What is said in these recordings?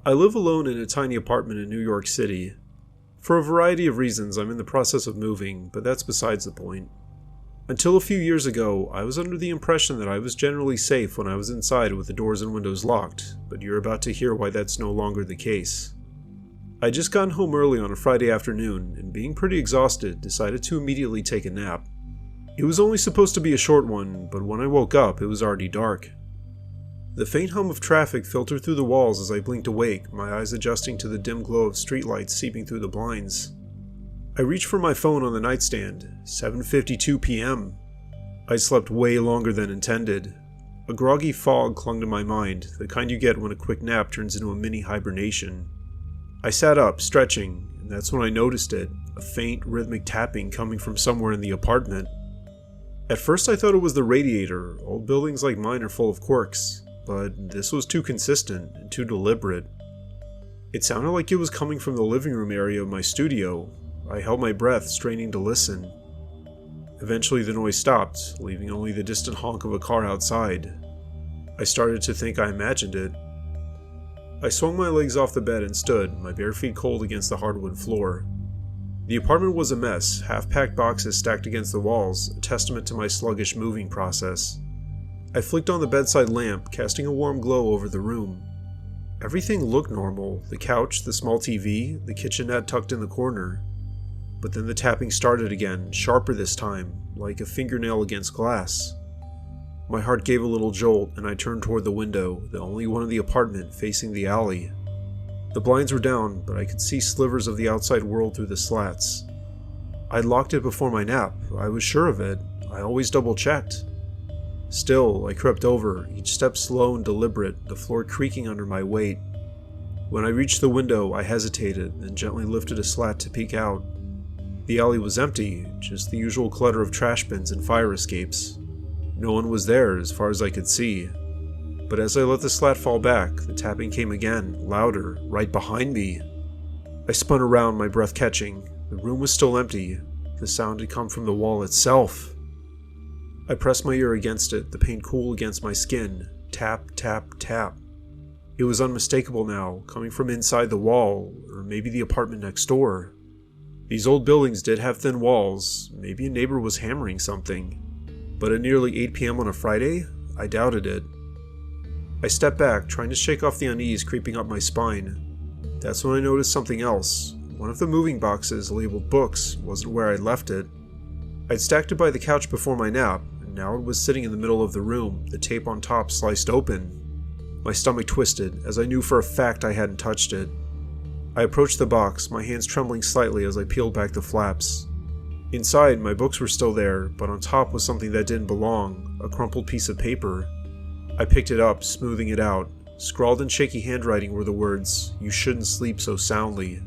I live alone in a tiny apartment in New York City. For a variety of reasons, I'm in the process of moving, but that's besides the point. Until a few years ago, I was under the impression that I was generally safe when I was inside with the doors and windows locked, but you're about to hear why that's no longer the case. I'd just gotten home early on a Friday afternoon, and being pretty exhausted, decided to immediately take a nap. It was only supposed to be a short one, but when I woke up, it was already dark. The faint hum of traffic filtered through the walls as I blinked awake, my eyes adjusting to the dim glow of streetlights seeping through the blinds. I reached for my phone on the nightstand. 7:52 p.m. I'd slept way longer than intended. A groggy fog clung to my mind, the kind you get when a quick nap turns into a mini hibernation. I sat up, stretching, and that's when I noticed it, a faint, rhythmic tapping coming from somewhere in the apartment. At first I thought it was the radiator. Old buildings like mine are full of quirks. But this was too consistent and too deliberate. It sounded like it was coming from the living room area of my studio. I held my breath, straining to listen. Eventually the noise stopped, leaving only the distant honk of a car outside. I started to think I imagined it. I swung my legs off the bed and stood, my bare feet cold against the hardwood floor. The apartment was a mess, half-packed boxes stacked against the walls, a testament to my sluggish moving process. I flicked on the bedside lamp, casting a warm glow over the room. Everything looked normal, the couch, the small TV, the kitchenette tucked in the corner. But then the tapping started again, sharper this time, like a fingernail against glass. My heart gave a little jolt, and I turned toward the window, the only one in the apartment facing the alley. The blinds were down, but I could see slivers of the outside world through the slats. I'd locked it before my nap, I was sure of it, I always double-checked. Still, I crept over, each step slow and deliberate, the floor creaking under my weight. When I reached the window, I hesitated, then gently lifted a slat to peek out. The alley was empty, just the usual clutter of trash bins and fire escapes. No one was there, as far as I could see. But as I let the slat fall back, the tapping came again, louder, right behind me. I spun around, my breath catching. The room was still empty. The sound had come from the wall itself. I pressed my ear against it, the paint cool against my skin. Tap, tap, tap. It was unmistakable now, coming from inside the wall, or maybe the apartment next door. These old buildings did have thin walls, maybe a neighbor was hammering something. But at nearly 8 p.m. on a Friday, I doubted it. I stepped back, trying to shake off the unease creeping up my spine. That's when I noticed something else. One of the moving boxes, labeled books, wasn't where I'd left it. I'd stacked it by the couch before my nap, and now it was sitting in the middle of the room, the tape on top sliced open. My stomach twisted, as I knew for a fact I hadn't touched it. I approached the box, my hands trembling slightly as I peeled back the flaps. Inside, my books were still there, but on top was something that didn't belong, a crumpled piece of paper. I picked it up, smoothing it out. Scrawled in shaky handwriting were the words, "You shouldn't sleep so soundly."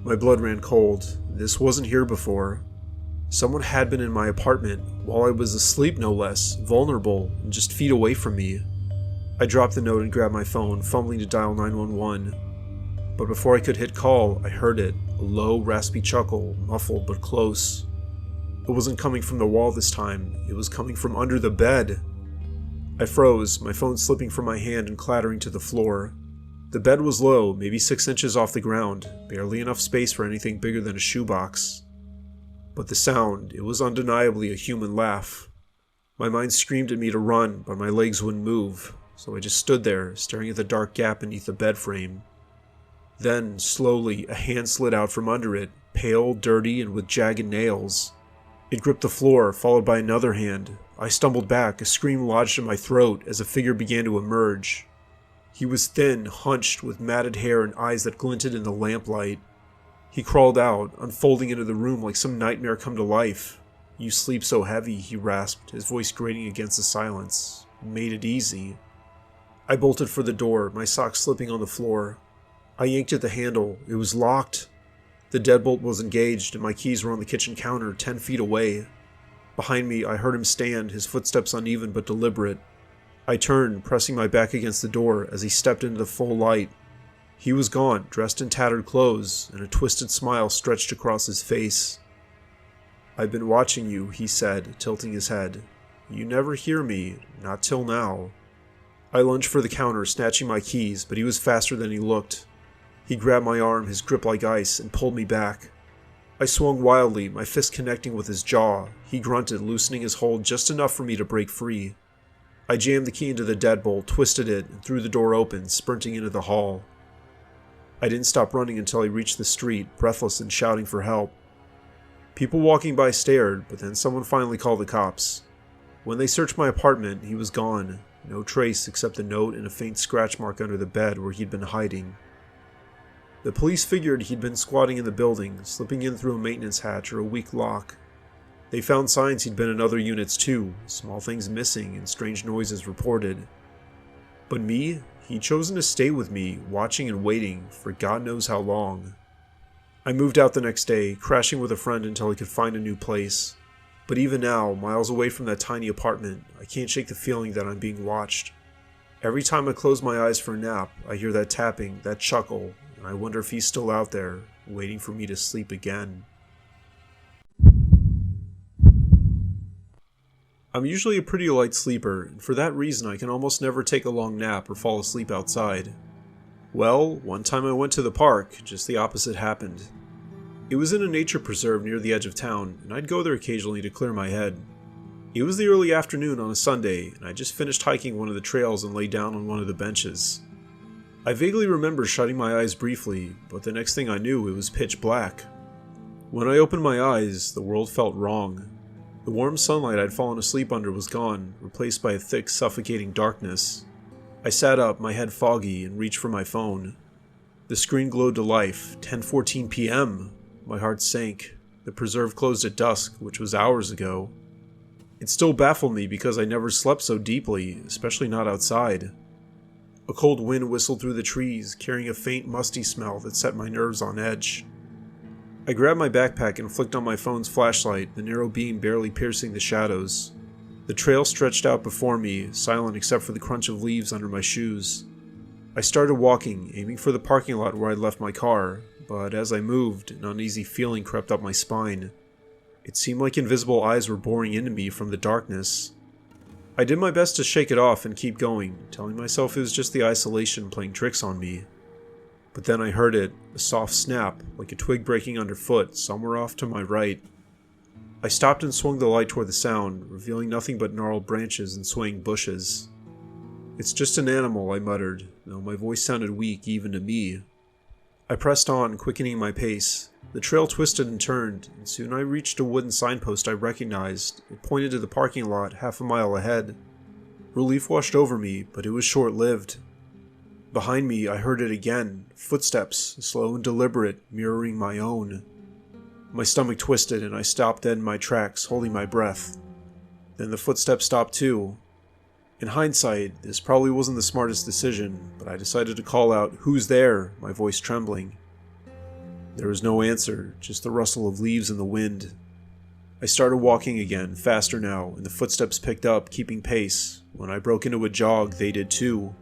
My blood ran cold. This wasn't here before. Someone had been in my apartment, while I was asleep no less, vulnerable, and just feet away from me. I dropped the note and grabbed my phone, fumbling to dial 911. But before I could hit call, I heard it, a low, raspy chuckle, muffled but close. It wasn't coming from the wall this time, it was coming from under the bed. I froze, my phone slipping from my hand and clattering to the floor. The bed was low, maybe 6 inches off the ground, barely enough space for anything bigger than a shoebox. But the sound, it was undeniably a human laugh. My mind screamed at me to run, but my legs wouldn't move, so I just stood there, staring at the dark gap beneath the bed frame. Then, slowly, a hand slid out from under it, pale, dirty, and with jagged nails. It gripped the floor, followed by another hand. I stumbled back, a scream lodged in my throat as a figure began to emerge. He was thin, hunched, with matted hair and eyes that glinted in the lamplight. He crawled out, unfolding into the room like some nightmare come to life. "You sleep so heavy," he rasped, his voice grating against the silence. "Made it easy." I bolted for the door, my socks slipping on the floor. I yanked at the handle. It was locked. The deadbolt was engaged, and my keys were on the kitchen counter, 10 feet away. Behind me, I heard him stand, his footsteps uneven but deliberate. I turned, pressing my back against the door as he stepped into the full light. He was gone, dressed in tattered clothes, and a twisted smile stretched across his face. "I've been watching you," he said, tilting his head. "You never hear me, not till now." I lunged for the counter, snatching my keys, but he was faster than he looked. He grabbed my arm, his grip like ice, and pulled me back. I swung wildly, my fist connecting with his jaw. He grunted, loosening his hold just enough for me to break free. I jammed the key into the deadbolt, twisted it, and threw the door open, sprinting into the hall. I didn't stop running until I reached the street, breathless and shouting for help. People walking by stared, but then someone finally called the cops. When they searched my apartment, he was gone. No trace except a note and a faint scratch mark under the bed where he'd been hiding. The police figured he'd been squatting in the building, slipping in through a maintenance hatch or a weak lock. They found signs he'd been in other units too, small things missing and strange noises reported. But me? He'd chosen to stay with me, watching and waiting for God knows how long. I moved out the next day, crashing with a friend until I could find a new place. But even now, miles away from that tiny apartment, I can't shake the feeling that I'm being watched. Every time I close my eyes for a nap, I hear that tapping, that chuckle, and I wonder if he's still out there, waiting for me to sleep again. I'm usually a pretty light sleeper, and for that reason I can almost never take a long nap or fall asleep outside. Well, one time I went to the park, just the opposite happened. It was in a nature preserve near the edge of town, and I'd go there occasionally to clear my head. It was the early afternoon on a Sunday, and I just finished hiking one of the trails and lay down on one of the benches. I vaguely remember shutting my eyes briefly, but the next thing I knew it was pitch black. When I opened my eyes, the world felt wrong. The warm sunlight I'd fallen asleep under was gone, replaced by a thick, suffocating darkness. I sat up, my head foggy, and reached for my phone. The screen glowed to life. 10:14 p.m. My heart sank. The preserve closed at dusk, which was hours ago. It still baffled me because I never slept so deeply, especially not outside. A cold wind whistled through the trees, carrying a faint, musty smell that set my nerves on edge. I grabbed my backpack and flicked on my phone's flashlight, the narrow beam barely piercing the shadows. The trail stretched out before me, silent except for the crunch of leaves under my shoes. I started walking, aiming for the parking lot where I'd left my car, but as I moved, an uneasy feeling crept up my spine. It seemed like invisible eyes were boring into me from the darkness. I did my best to shake it off and keep going, telling myself it was just the isolation playing tricks on me. But then I heard it, a soft snap, like a twig breaking underfoot, somewhere off to my right. I stopped and swung the light toward the sound, revealing nothing but gnarled branches and swaying bushes. "It's just an animal," I muttered, though my voice sounded weak even to me. I pressed on, quickening my pace. The trail twisted and turned, and soon I reached a wooden signpost I recognized. It pointed to the parking lot half a mile ahead. Relief washed over me, but it was short-lived. Behind me, I heard it again, footsteps, slow and deliberate, mirroring my own. My stomach twisted and I stopped dead in my tracks, holding my breath. Then the footsteps stopped too. In hindsight, this probably wasn't the smartest decision, but I decided to call out, "Who's there?" my voice trembling. There was no answer, just the rustle of leaves in the wind. I started walking again, faster now, and the footsteps picked up, keeping pace. When I broke into a jog, they did too.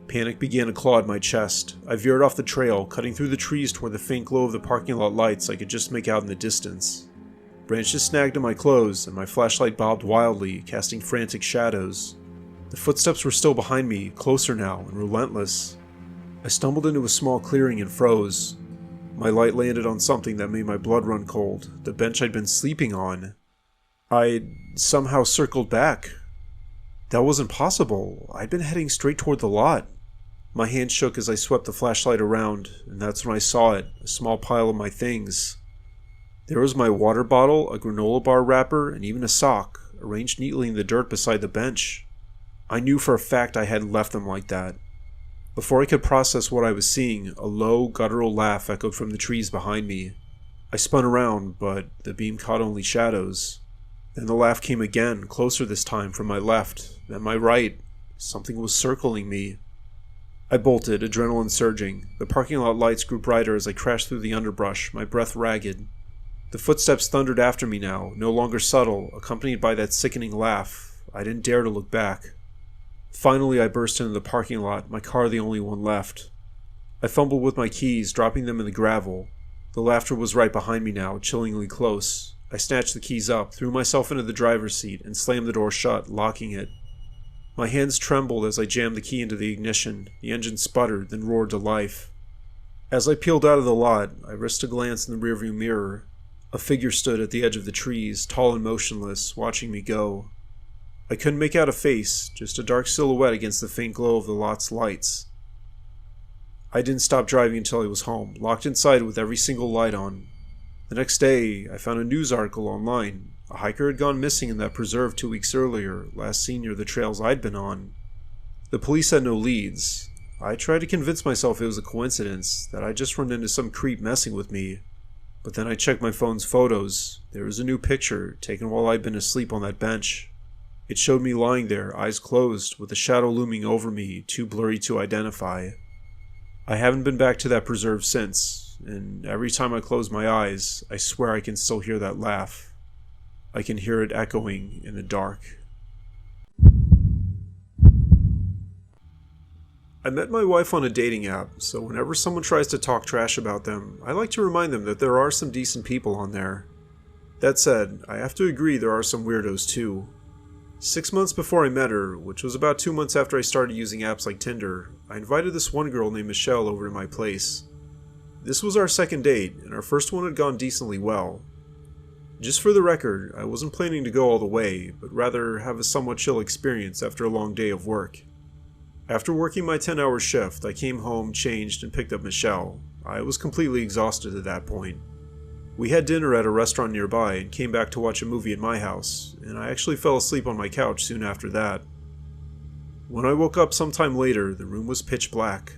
Panic began to claw at my chest. I veered off the trail, cutting through the trees toward the faint glow of the parking lot lights I could just make out in the distance. Branches snagged in my clothes, and my flashlight bobbed wildly, casting frantic shadows. The footsteps were still behind me, closer now, and relentless. I stumbled into a small clearing and froze. My light landed on something that made my blood run cold, the bench I'd been sleeping on. I'd somehow circled back. That wasn't possible. I'd been heading straight toward the lot. My hand shook as I swept the flashlight around, and that's when I saw it, a small pile of my things. There was my water bottle, a granola bar wrapper, and even a sock, arranged neatly in the dirt beside the bench. I knew for a fact I hadn't left them like that. Before I could process what I was seeing, a low, guttural laugh echoed from the trees behind me. I spun around, but the beam caught only shadows. Then the laugh came again, closer this time, from my left, then my right. Something was circling me. I bolted, adrenaline surging. The parking lot lights grew brighter as I crashed through the underbrush, my breath ragged. The footsteps thundered after me now, no longer subtle, accompanied by that sickening laugh. I didn't dare to look back. Finally, I burst into the parking lot, my car the only one left. I fumbled with my keys, dropping them in the gravel. The laughter was right behind me now, chillingly close. I snatched the keys up, threw myself into the driver's seat, and slammed the door shut, locking it. My hands trembled as I jammed the key into the ignition. The engine sputtered, then roared to life. As I peeled out of the lot, I risked a glance in the rearview mirror. A figure stood at the edge of the trees, tall and motionless, watching me go. I couldn't make out a face, just a dark silhouette against the faint glow of the lot's lights. I didn't stop driving until I was home, locked inside with every single light on. The next day, I found a news article online. A hiker had gone missing in that preserve 2 weeks earlier, last seen near the trails I'd been on. The police had no leads. I tried to convince myself it was a coincidence, that I'd just run into some creep messing with me. But then I checked my phone's photos. There was a new picture, taken while I'd been asleep on that bench. It showed me lying there, eyes closed, with a shadow looming over me, too blurry to identify. I haven't been back to that preserve since, and every time I close my eyes, I swear I can still hear that laugh. I can hear it echoing in the dark. I met my wife on a dating app, so whenever someone tries to talk trash about them, I like to remind them that there are some decent people on there. That said, I have to agree there are some weirdos too. 6 months before I met her, which was about 2 months after I started using apps like Tinder, I invited this one girl named Michelle over to my place. This was our second date, and our first one had gone decently well. Just for the record, I wasn't planning to go all the way, but rather have a somewhat chill experience after a long day of work. After working my 10-hour shift, I came home, changed, and picked up Michelle. I was completely exhausted at that point. We had dinner at a restaurant nearby and came back to watch a movie at my house, and I actually fell asleep on my couch soon after that. When I woke up sometime later, the room was pitch black.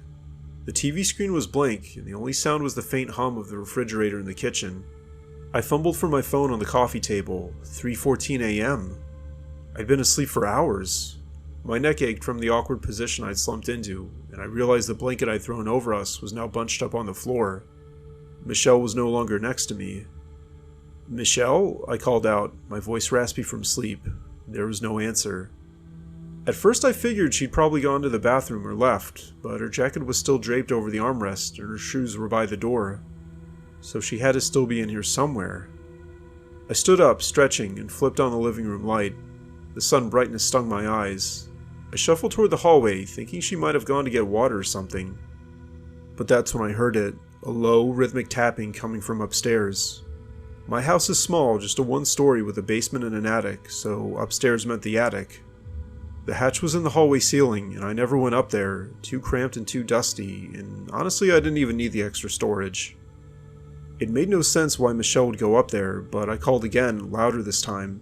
The TV screen was blank, and the only sound was the faint hum of the refrigerator in the kitchen. I fumbled for my phone on the coffee table. 3:14 a.m. I'd been asleep for hours. My neck ached from the awkward position I'd slumped into, and I realized the blanket I'd thrown over us was now bunched up on the floor. Michelle was no longer next to me. "Michelle?" I called out, my voice raspy from sleep. There was no answer. At first I figured she'd probably gone to the bathroom or left, but her jacket was still draped over the armrest and her shoes were by the door. So she had to still be in here somewhere. I stood up, stretching, and flipped on the living room light. The sun brightness stung my eyes. I shuffled toward the hallway, thinking she might have gone to get water or something. But that's when I heard it, a low, rhythmic tapping coming from upstairs. My house is small, just a one-story with a basement and an attic, so upstairs meant the attic. The hatch was in the hallway ceiling, and I never went up there, too cramped and too dusty, and honestly I didn't even need the extra storage. It made no sense why Michelle would go up there, but I called again, louder this time.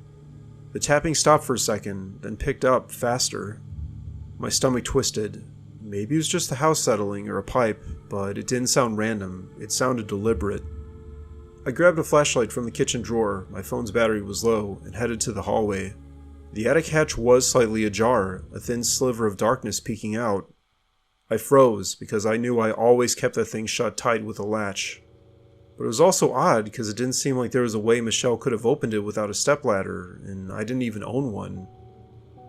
The tapping stopped for a second, then picked up, faster. My stomach twisted. Maybe it was just the house settling or a pipe, but it didn't sound random. It sounded deliberate. I grabbed a flashlight from the kitchen drawer, my phone's battery was low, and headed to the hallway. The attic hatch was slightly ajar, a thin sliver of darkness peeking out. I froze, because I knew I always kept that thing shut tight with a latch. But it was also odd, because it didn't seem like there was a way Michelle could have opened it without a stepladder, and I didn't even own one.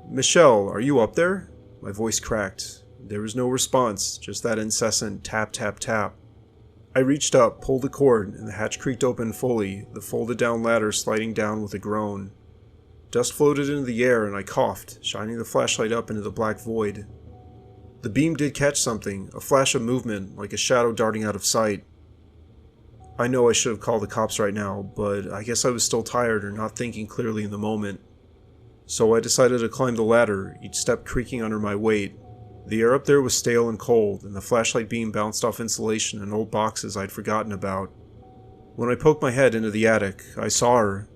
"Michelle, are you up there?" My voice cracked. There was no response, just that incessant tap, tap, tap. I reached up, pulled the cord, and the hatch creaked open fully, the folded-down ladder sliding down with a groan. Dust floated into the air, and I coughed, shining the flashlight up into the black void. The beam did catch something, a flash of movement, like a shadow darting out of sight. I know I should have called the cops right now, but I guess I was still tired or not thinking clearly in the moment. So I decided to climb the ladder, each step creaking under my weight. The air up there was stale and cold, and the flashlight beam bounced off insulation and old boxes I'd forgotten about. When I poked my head into the attic, I saw her.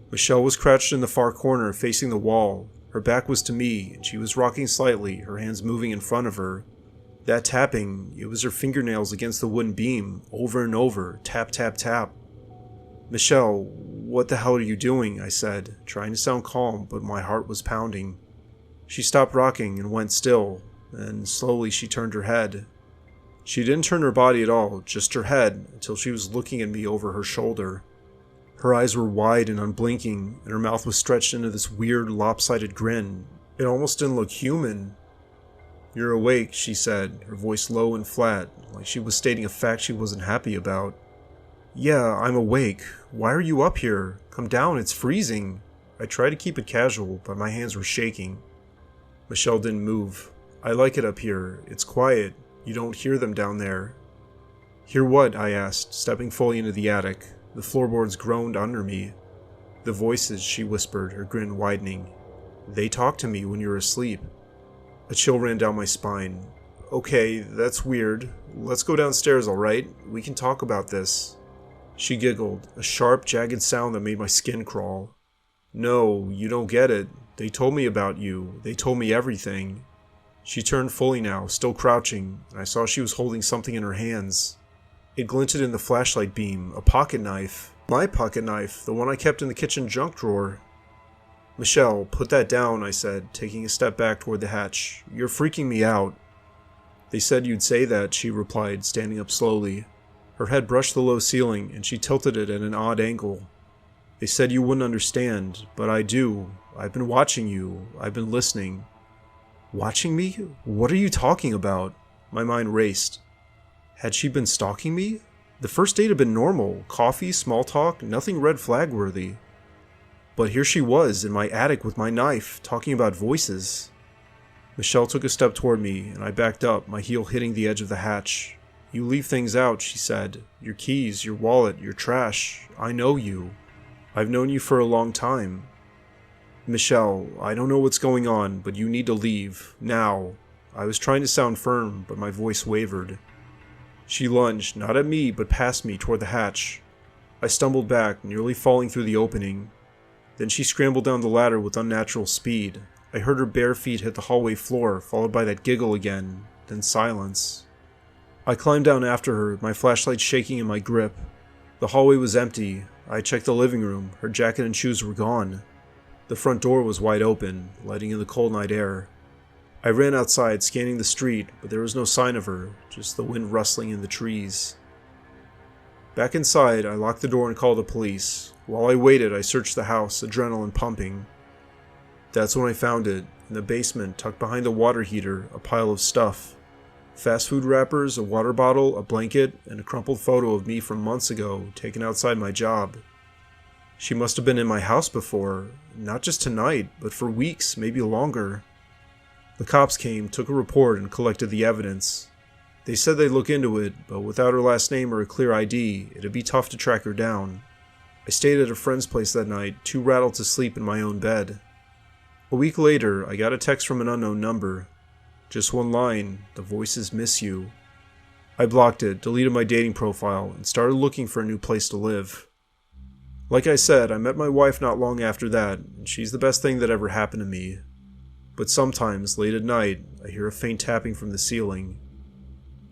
Michelle was crouched in the far corner, facing the wall. Her back was to me, and she was rocking slightly, her hands moving in front of her. That tapping, it was her fingernails against the wooden beam, over and over, tap, tap, tap. "Michelle, what the hell are you doing?" I said, trying to sound calm, but my heart was pounding. She stopped rocking and went still, and slowly she turned her head. She didn't turn her body at all, just her head, until she was looking at me over her shoulder. Her eyes were wide and unblinking, and her mouth was stretched into this weird, lopsided grin. It almost didn't look human. "You're awake," she said, her voice low and flat, like she was stating a fact she wasn't happy about. "Yeah, I'm awake. Why are you up here? Come down, it's freezing." I tried to keep it casual, but my hands were shaking. Michelle didn't move. I like it up here. It's quiet. You don't hear them down there. Hear what? I asked, stepping fully into the attic. The floorboards groaned under me. The voices, she whispered, her grin widening. They talk to me when you're asleep. A chill ran down my spine. Okay, that's weird. Let's go downstairs, alright? We can talk about this. She giggled, a sharp, jagged sound that made my skin crawl. No, you don't get it. They told me about you. They told me everything. She turned fully now, still crouching, and I saw she was holding something in her hands. It glinted in the flashlight beam, a pocket knife. My pocket knife, the one I kept in the kitchen junk drawer. Michelle, put that down, I said, taking a step back toward the hatch. You're freaking me out. They said you'd say that, she replied, standing up slowly. Her head brushed the low ceiling, and she tilted it at an odd angle. They said you wouldn't understand, but I do. I've been watching you. I've been listening. Watching me? What are you talking about? My mind raced. Had she been stalking me? The first date had been normal. Coffee, small talk, nothing red flag worthy. But here she was, in my attic with my knife, talking about voices. Michelle took a step toward me, and I backed up, my heel hitting the edge of the hatch. You leave things out, she said. Your keys, your wallet, your trash. I know you. I've known you for a long time. Michelle, I don't know what's going on, but you need to leave. Now. I was trying to sound firm, but my voice wavered. She lunged, not at me, but past me toward the hatch. I stumbled back, nearly falling through the opening. Then she scrambled down the ladder with unnatural speed. I heard her bare feet hit the hallway floor, followed by that giggle again, then silence. I climbed down after her, my flashlight shaking in my grip. The hallway was empty. I checked the living room. Her jacket and shoes were gone. The front door was wide open, letting in the cold night air. I ran outside, scanning the street, but there was no sign of her, just the wind rustling in the trees. Back inside, I locked the door and called the police. While I waited, I searched the house, adrenaline pumping. That's when I found it, in the basement, tucked behind the water heater, a pile of stuff. Fast food wrappers, a water bottle, a blanket, and a crumpled photo of me from months ago, taken outside my job. She must have been in my house before, not just tonight, but for weeks, maybe longer. The cops came, took a report, and collected the evidence. They said they'd look into it, but without her last name or a clear ID, it'd be tough to track her down. I stayed at a friend's place that night, too rattled to sleep in my own bed. A week later, I got a text from an unknown number. Just one line, the voices miss you. I blocked it, deleted my dating profile, and started looking for a new place to live. Like I said, I met my wife not long after that, and she's the best thing that ever happened to me. But sometimes, late at night, I hear a faint tapping from the ceiling.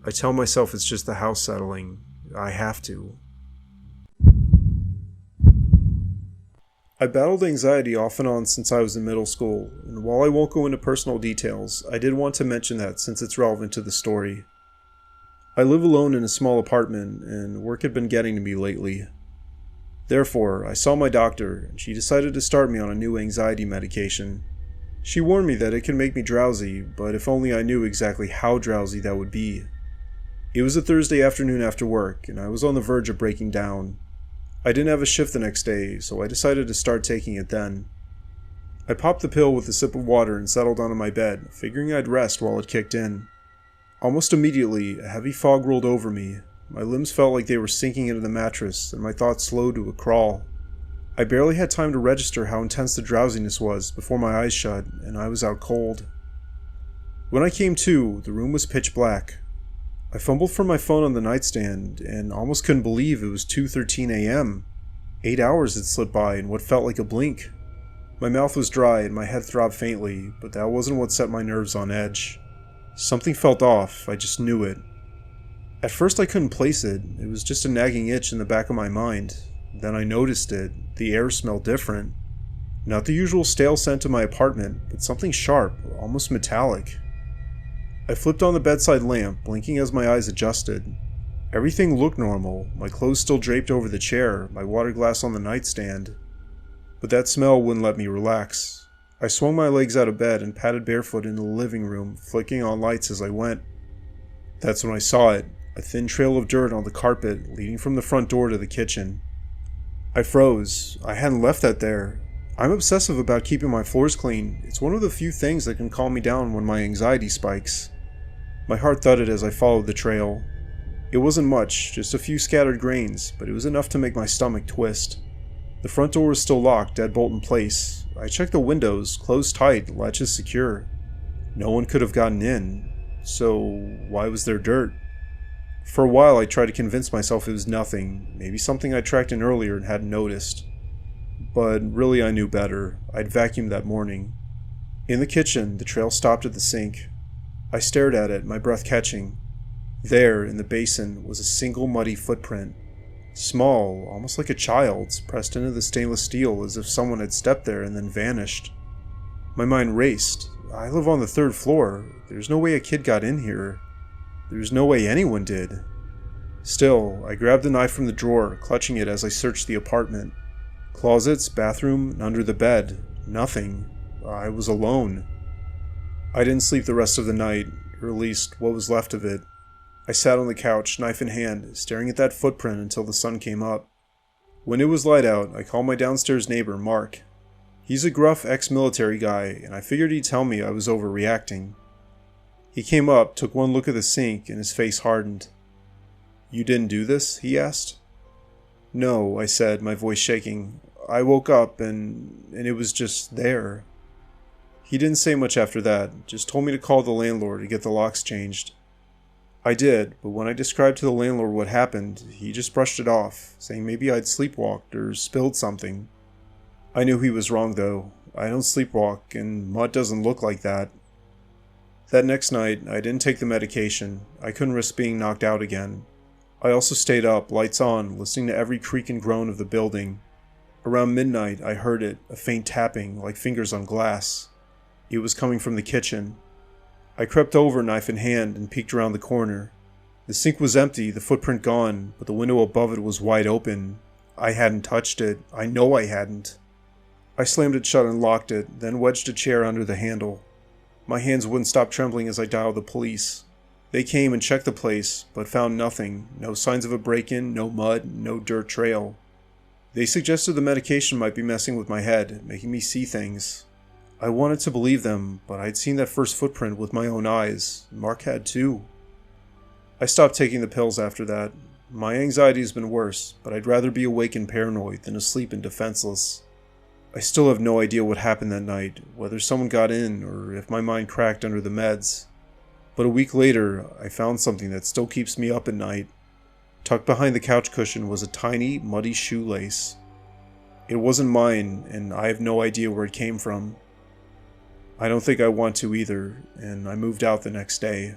I tell myself it's just the house settling. I have to. I battled anxiety off and on since I was in middle school, and while I won't go into personal details, I did want to mention that since it's relevant to the story. I live alone in a small apartment, and work had been getting to me lately. Therefore, I saw my doctor, and she decided to start me on a new anxiety medication. She warned me that it can make me drowsy, but if only I knew exactly how drowsy that would be. It was a Thursday afternoon after work, and I was on the verge of breaking down. I didn't have a shift the next day, so I decided to start taking it then. I popped the pill with a sip of water and settled onto my bed, figuring I'd rest while it kicked in. Almost immediately, a heavy fog rolled over me. My limbs felt like they were sinking into the mattress, and my thoughts slowed to a crawl. I barely had time to register how intense the drowsiness was before my eyes shut, and I was out cold. When I came to, the room was pitch black. I fumbled for my phone on the nightstand, and almost couldn't believe it was 2:13 a.m. 8 hours had slipped by in what felt like a blink. My mouth was dry and my head throbbed faintly, but that wasn't what set my nerves on edge. Something felt off, I just knew it. At first I couldn't place it, it was just a nagging itch in the back of my mind. Then I noticed it, the air smelled different. Not the usual stale scent of my apartment, but something sharp, almost metallic. I flipped on the bedside lamp, blinking as my eyes adjusted. Everything looked normal, my clothes still draped over the chair, my water glass on the nightstand. But that smell wouldn't let me relax. I swung my legs out of bed and padded barefoot into the living room, flicking on lights as I went. That's when I saw it, a thin trail of dirt on the carpet leading from the front door to the kitchen. I froze. I hadn't left that there. I'm obsessive about keeping my floors clean. It's one of the few things that can calm me down when my anxiety spikes. My heart thudded as I followed the trail. It wasn't much, just a few scattered grains, but it was enough to make my stomach twist. The front door was still locked, deadbolt in place. I checked the windows, closed tight, latches secure. No one could have gotten in, so why was there dirt? For a while I tried to convince myself it was nothing, maybe something I tracked in earlier and hadn't noticed. But really I knew better. I'd vacuumed that morning. In the kitchen, the trail stopped at the sink. I stared at it, my breath catching. There, in the basin, was a single muddy footprint. Small, almost like a child's, pressed into the stainless steel as if someone had stepped there and then vanished. My mind raced. I live on the 3rd floor. There's no way a kid got in here. There's no way anyone did. Still, I grabbed the knife from the drawer, clutching it as I searched the apartment. Closets, bathroom, and under the bed. Nothing. I was alone. I didn't sleep the rest of the night, or at least what was left of it. I sat on the couch, knife in hand, staring at that footprint until the sun came up. When it was light out, I called my downstairs neighbor, Mark. He's a gruff ex-military guy, and I figured he'd tell me I was overreacting. He came up, took one look at the sink, and his face hardened. "You didn't do this?" he asked. "No," I said, my voice shaking. "I woke up, and it was just there." He didn't say much after that, just told me to call the landlord to get the locks changed. I did, but when I described to the landlord what happened, he just brushed it off, saying maybe I'd sleepwalked or spilled something. I knew he was wrong though. I don't sleepwalk, and mud doesn't look like that. That next night, I didn't take the medication. I couldn't risk being knocked out again. I also stayed up, lights on, listening to every creak and groan of the building. Around midnight, I heard it, a faint tapping, like fingers on glass. It was coming from the kitchen. I crept over, knife in hand, and peeked around the corner. The sink was empty, the footprint gone, but the window above it was wide open. I hadn't touched it. I know I hadn't. I slammed it shut and locked it, then wedged a chair under the handle. My hands wouldn't stop trembling as I dialed the police. They came and checked the place, but found nothing. No signs of a break-in, no mud, no dirt trail. They suggested the medication might be messing with my head, making me see things. I wanted to believe them, but I'd seen that first footprint with my own eyes. Mark had too. I stopped taking the pills after that. My anxiety has been worse, but I'd rather be awake and paranoid than asleep and defenseless. I still have no idea what happened that night, whether someone got in or if my mind cracked under the meds. But a week later, I found something that still keeps me up at night. Tucked behind the couch cushion was a tiny, muddy shoelace. It wasn't mine, and I have no idea where it came from. I don't think I want to either, and I moved out the next day.